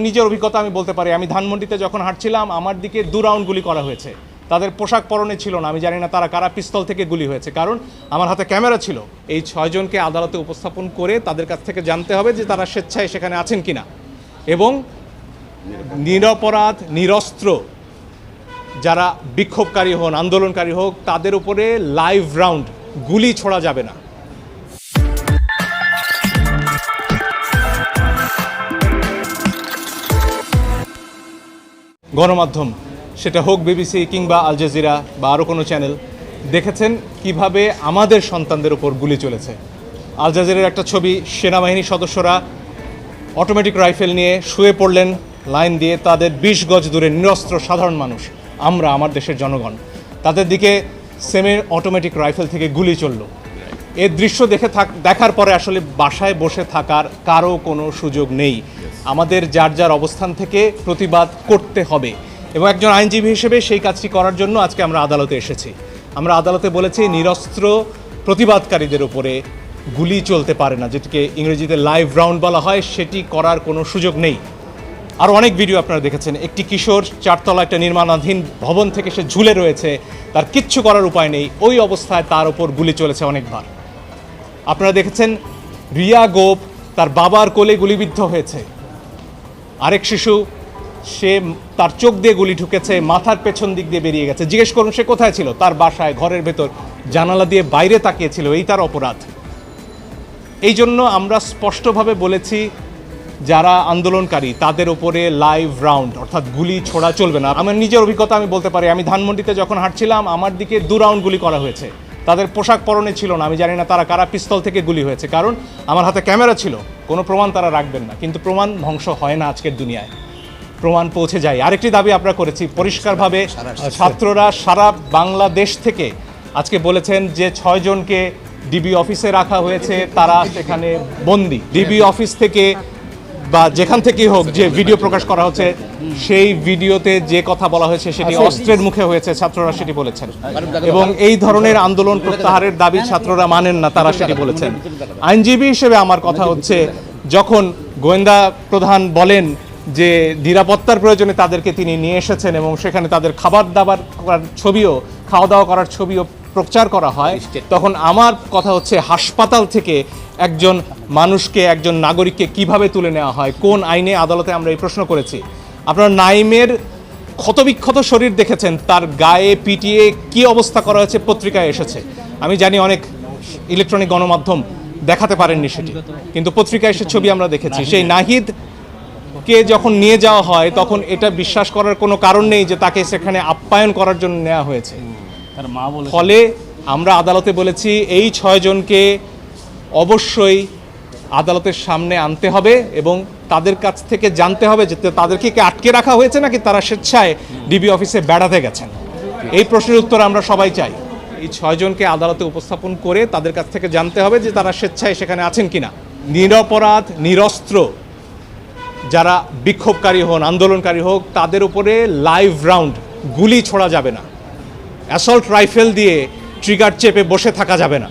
নিজের অভিজ্ঞতা আমি বলতে পারি, আমি ধানমন্ডিতে যখন হাঁটছিলাম আমার দিকে 2 রাউন্ড গুলি করা হয়েছে। তাদের পোশাক পরনে ছিল না, আমি জানি না তারা কারা পিস্তল থেকে গুলি হয়েছে, কারণ আমার হাতে ক্যামেরা ছিল। এই 6 জনকে আদালতে উপস্থাপন করে তাদের কাছ থেকে জানতে হবে যে তারা স্বেচ্ছায় সেখানে আছেন কিনা, এবং নিরপরাধ নিরস্ত্র যারা বিক্ষোভকারী হন, আন্দোলনকারী হোক, তাদের উপরে লাইভ রাউন্ড গুলি ছোড়া যাবে না। গণমাধ্যম, সেটা হোক বিবিসি কিংবা আল জাজিরা বা আরও কোনো চ্যানেল, দেখেছেন কিভাবে আমাদের সন্তানদের উপর গুলি চলেছে। আল জাজিরার একটা ছবি, সেনাবাহিনীর সদস্যরা অটোমেটিক রাইফেল নিয়ে শুয়ে পড়লেন লাইন দিয়ে, তাদের 20 গজ দূরে নিরস্ত্র সাধারণ মানুষ, আমরা, আমার দেশের জনগণ, তাদের দিকে সেমি অটোমেটিক রাইফেল থেকে গুলি চলল। এর দৃশ্য দেখার পরে আসলে বাসায় বসে থাকার কারো কোনো সুযোগ নেই। আমাদের যার যার অবস্থান থেকে প্রতিবাদ করতে হবে, এবং একজন আইনজীবী হিসেবে সেই কাজটি করার জন্য আজকে আমরা আদালতে এসেছি। আমরা আদালতে বলেছি নিরস্ত্র প্রতিবাদকারীদের উপরে গুলি চলতে পারে না, যেটিকে ইংরেজিতে লাইভ রাউন্ড বলা হয়, সেটি করার কোনো সুযোগ নেই। আর অনেক ভিডিও আপনারা দেখেছেন, একটি কিশোর 4তলা একটা নির্মাণাধীন ভবন থেকে সে ঝুলে রয়েছে, তার কিচ্ছু করার উপায় নেই, ওই অবস্থায় তার ওপর গুলি চলেছে অনেকবার। আপনারা দেখেছেন রিয়া গোপ তার বাবার কোলে গুলিবিদ্ধ হয়েছে, আরেক শিশু, সে তার চোখ দিয়ে গুলি ঢুকেছে, মাথার পেছন দিক দিয়ে বেরিয়ে গেছে। জিজ্ঞেস করুন সে কোথায় ছিল? তার বাসায়, ঘরের ভেতর, জানালা দিয়ে বাইরে তাকিয়েছিল, এই তার অপরাধ। এই জন্য আমরা স্পষ্টভাবে বলেছি যারা আন্দোলনকারী তাদের উপরে লাইভ রাউন্ড অর্থাৎ গুলি ছোড়া চলবে না। আমার নিজের অভিজ্ঞতা আমি বলতে পারি, আমি ধানমন্ডিতে যখন হাঁটছিলাম আমার দিকে 2 রাউন্ড গুলি করা হয়েছে। তাদের পোশাক পরনে ছিল না, আমি জানি না তারা কারা পিস্তল থেকে গুলি হয়েছে, কারণ আমার হাতে ক্যামেরা ছিল। কোনো প্রমাণ তারা রাখবেন না, কিন্তু প্রমাণ ধ্বংস হয় না আজকের দুনিয়ায়, প্রমাণ পৌঁছে যায়। আরেকটি দাবি আমরা করেছি পরিষ্কারভাবে, ছাত্ররা সারা বাংলাদেশ থেকে আজকে বলেছেন যে 6 জনকে ডিবি অফিসে রাখা হয়েছে, তারা সেখানে বন্দি। ডিবি অফিস থেকে বা যেখান থেকেই হোক যে ভিডিও প্রকাশ করা হচ্ছে, সেই ভিডিওতে যে কথা বলা হয়েছে সেটি অস্ত্রের মুখে হয়েছে, ছাত্ররা সেটি বলেছেন। এবং এই ধরনের আন্দোলন প্রত্যাহারের দাবি ছাত্ররা মানেন না, তারা সেটি বলেছেন। আইনজীবী হিসেবে আমার কথা হচ্ছে, যখন গোয়েন্দা প্রধান বলেন যে নিরাপত্তার প্রয়োজনে তাদেরকে তিনি নিয়ে এসেছেন এবং সেখানে তাদের খাওয়া দাওয়া করার ছবিও প্রচার করা হয়, তখন আমার কথা হচ্ছে হাসপাতাল থেকে একজন মানুষকে, একজন নাগরিককে কিভাবে তুলে নেওয়া হয়, কোন আইনে? আদালতে আমরা এই প্রশ্ন করেছি। আপনারা নাইমের ক্ষতবিক্ষত শরীর দেখেছেন, তার গায়ে পিটিয়ে কি অবস্থা করা হয়েছে পত্রিকায় এসেছে। আমি জানি অনেক ইলেকট্রনিক গণমাধ্যম দেখাতে পারেননি সেটি, কিন্তু পত্রিকায় এসে ছবি আমরা দেখেছি। সেই নাহিদকে যখন নিয়ে যাওয়া হয় তখন এটা বিশ্বাস করার কোনো কারণ নেই যে তাকে সেখানে আপ্যায়ন করার জন্য নেওয়া হয়েছে। ফলে আমরা আদালতে বলেছি এই 6 জনকে অবশ্যই আদালতের সামনে আনতে হবে এবং তাদের কাছ থেকে জানতে হবে যে তাদেরকে কি আটকে রাখা হয়েছে নাকি তারা স্বেচ্ছায় ডিবি অফিসে বেড়াতে গেছেন। এই প্রশ্নের উত্তর আমরা সবাই চাই। এই 6 জনকে আদালতে উপস্থাপন করে তাদের কাছ থেকে জানতে হবে যে তারা স্বেচ্ছায় সেখানে আছেন কিনা। নিরপরাধ নিরস্ত্র যারা বিক্ষোভকারী হন, আন্দোলনকারী হোক, তাদের উপরে লাইভ রাউন্ড গুলি ছোড়া যাবে না। অ্যাসল্ট রাইফেল দিয়ে ট্রিগার চেপে বসে থাকা যাবে না।